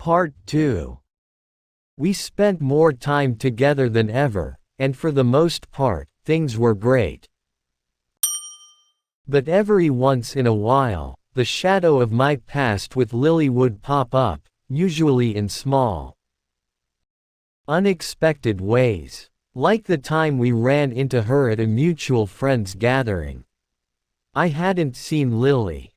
Part 2. We spent more time together than ever, and for the most part, things were great. But every once in a while, the shadow of my past with Lily would pop up, usually in small, unexpected ways. Like the time we ran into her at a mutual friend's gathering. I hadn't seen Lily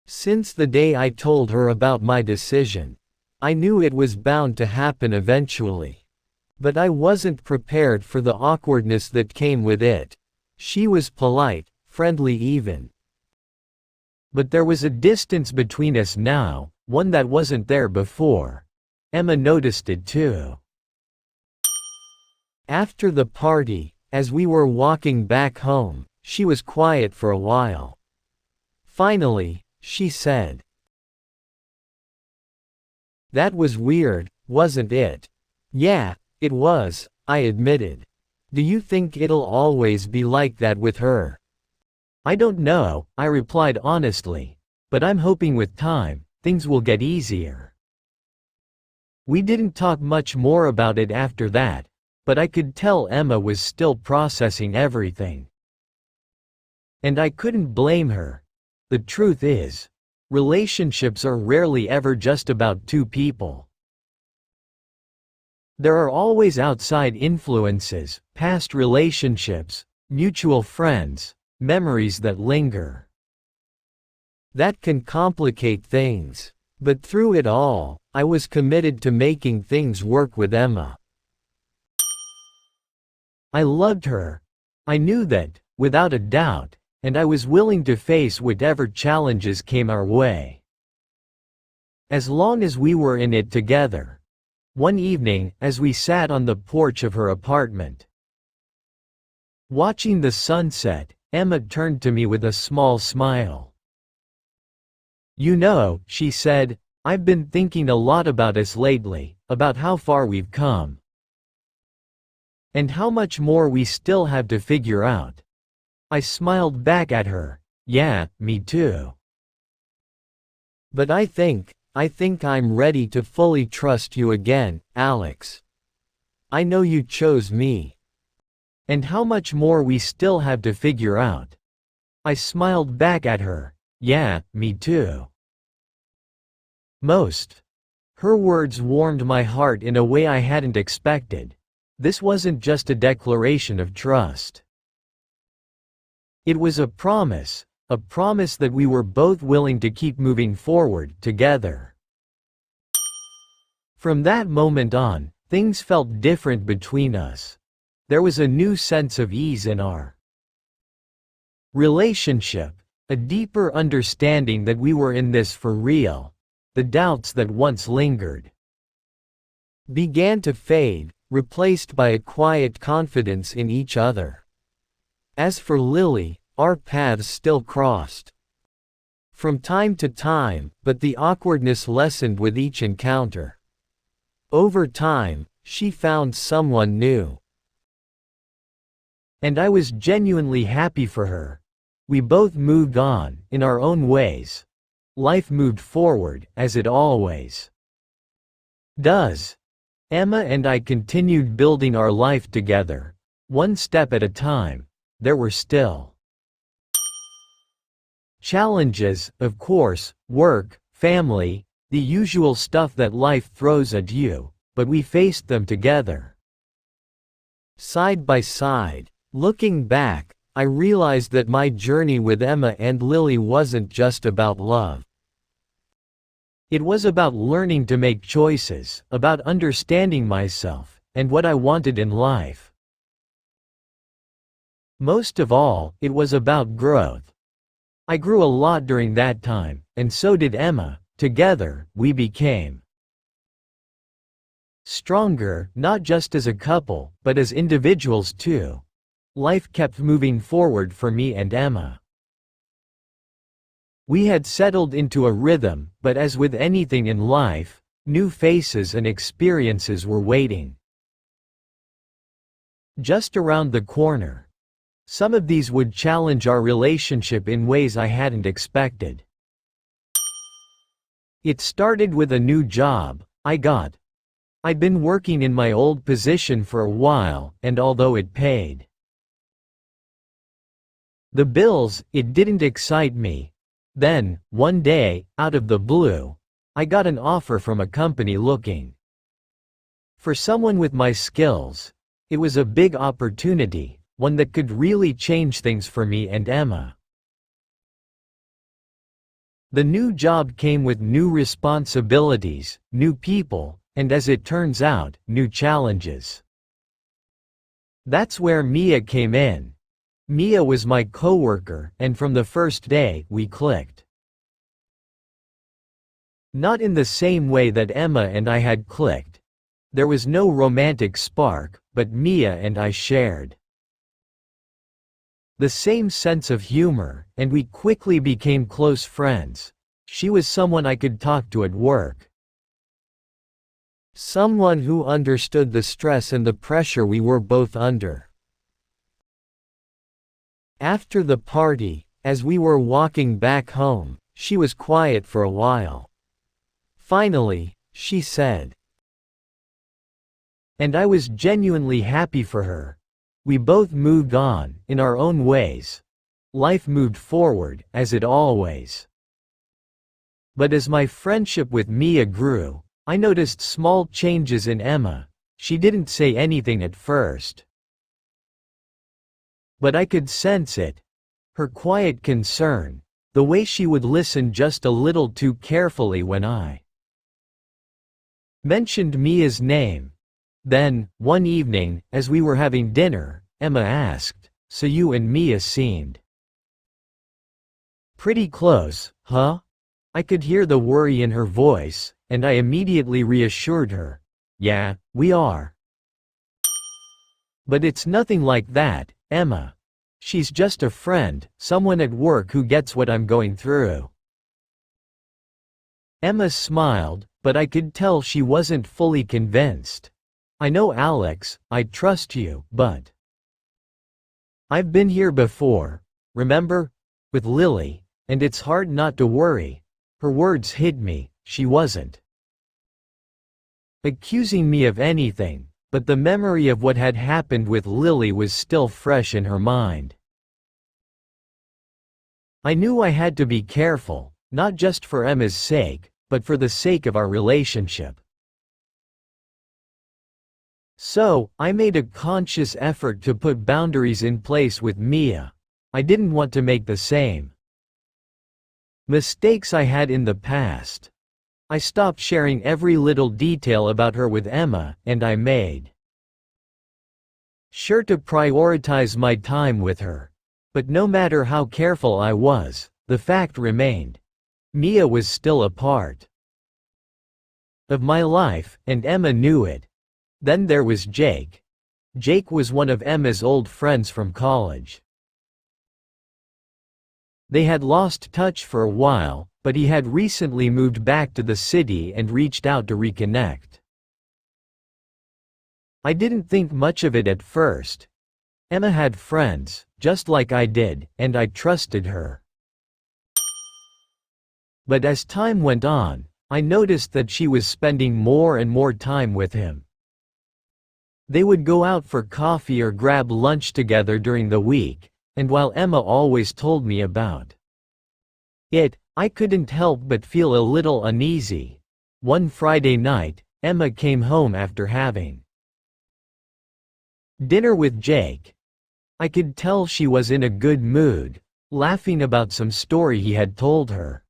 since the day I told her about my decision. I knew it was bound to happen eventually. But I wasn't prepared for the awkwardness that came with it. She was polite, friendly even. But there was a distance between us now, one that wasn't there before. Emma noticed it too. After the party, as we were walking back home, she was quiet for a while. Finally, she said, "That was weird, wasn't it?" "Yeah, it was," I admitted. "Do you think it'll always be like that with her?" "I don't know," I replied honestly. "But I'm hoping with time, things will get easier." We didn't talk much more about it after that. But I could tell Emma was still processing everything. And I couldn't blame her. The truth is, relationships are rarely ever just about two people. There are always outside influences, past relationships, mutual friends, memories that linger. That can complicate things. But through it all, I was committed to making things work with Emma. I loved her. I knew that, without a doubt, and I was willing to face whatever challenges came our way. As long as we were in it together. One evening, as we sat on the porch of her apartment, watching the sunset, Emma turned to me with a small smile. "You know," she said, "I've been thinking a lot about us lately, about how far we've come. And how much more we still have to figure out." I smiled back at her. "Yeah, me too. But I think I'm ready to fully trust you again, Alex. I know you chose me. And how much more we still have to figure out." I smiled back at her. "Yeah, me too. Most." Her words warmed my heart in a way I hadn't expected. This wasn't just a declaration of trust. It was a promise that we were both willing to keep moving forward together. From that moment on, things felt different between us. There was a new sense of ease in our relationship, a deeper understanding that we were in this for real. The doubts that once lingered began to fade, replaced by a quiet confidence in each other. As for Lily, our paths still crossed from time to time, but the awkwardness lessened with each encounter. Over time, she found someone new. And I was genuinely happy for her. We both moved on, in our own ways. Life moved forward, as it always does. Emma and I continued building our life together, one step at a time. There were still challenges, of course, work, family, the usual stuff that life throws at you, but we faced them together. Side by side. Looking back, I realized that my journey with Emma and Lily wasn't just about love. It was about learning to make choices, about understanding myself, and what I wanted in life. Most of all, it was about growth. I grew a lot during that time, and so did Emma. Together, we became stronger, not just as a couple, but as individuals too. Life kept moving forward for me and Emma. We had settled into a rhythm, but as with anything in life, new faces and experiences were waiting just around the corner. Some of these would challenge our relationship in ways I hadn't expected. It started with a new job, I got. I'd been working in my old position for a while, and although it paid the bills, it didn't excite me. Then, one day, out of the blue, I got an offer from a company looking for someone with my skills. It was a big opportunity, one that could really change things for me and Emma. The new job came with new responsibilities, new people, and as it turns out, new challenges. That's where Mia came in. Mia was my coworker, and from the first day, we clicked. Not in the same way that Emma and I had clicked. There was no romantic spark, but Mia and I shared the same sense of humor, and we quickly became close friends. She was someone I could talk to at work. Someone who understood the stress and the pressure we were both under. After the party, as we were walking back home, she was quiet for a while. Finally, she said, and I was genuinely happy for her. We both moved on, in our own ways. Life moved forward, as it always. But as my friendship with Mia grew, I noticed small changes in Emma. She didn't say anything at first, but I could sense it. Her quiet concern, the way she would listen just a little too carefully when I mentioned Mia's name. Then, one evening, as we were having dinner, Emma asked, "So you and Mia seemed pretty close, huh?" I could hear the worry in her voice, and I immediately reassured her, "Yeah, we are. But it's nothing like that, Emma. She's just a friend, someone at work who gets what I'm going through." Emma smiled, but I could tell she wasn't fully convinced. "I know, Alex, I trust you, but I've been here before, remember? With Lily, and it's hard not to worry." Her words hit me. She wasn't accusing me of anything, but the memory of what had happened with Lily was still fresh in her mind. I knew I had to be careful, not just for Emma's sake, but for the sake of our relationship. So, I made a conscious effort to put boundaries in place with Mia. I didn't want to make the same mistakes I had in the past. I stopped sharing every little detail about her with Emma, and I made sure to prioritize my time with her. But no matter how careful I was, the fact remained. Mia was still a part of my life, and Emma knew it. Then there was Jake. Jake was one of Emma's old friends from college. They had lost touch for a while, but he had recently moved back to the city and reached out to reconnect. I didn't think much of it at first. Emma had friends, just like I did, and I trusted her. But as time went on, I noticed that she was spending more and more time with him. They would go out for coffee or grab lunch together during the week, and while Emma always told me about it, I couldn't help but feel a little uneasy. One Friday night, Emma came home after having dinner with Jake. I could tell she was in a good mood, laughing about some story he had told her.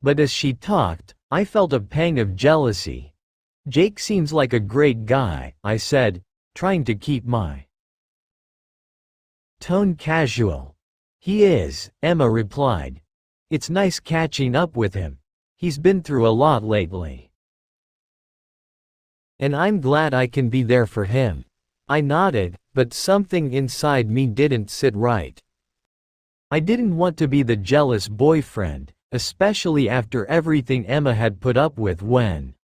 But as she talked, I felt a pang of jealousy. "Jake seems like a great guy," I said, trying to keep my tone casual. "He is," Emma replied. "It's nice catching up with him. He's been through a lot lately. And I'm glad I can be there for him." I nodded, but something inside me didn't sit right. I didn't want to be the jealous boyfriend, especially after everything Emma had put up with when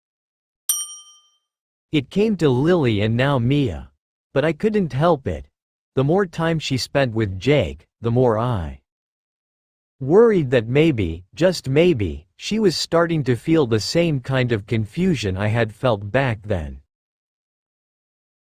it came to Lily and now Mia. But I couldn't help it. The more time she spent with Jake, the more I worried that maybe, just maybe, she was starting to feel the same kind of confusion I had felt back then.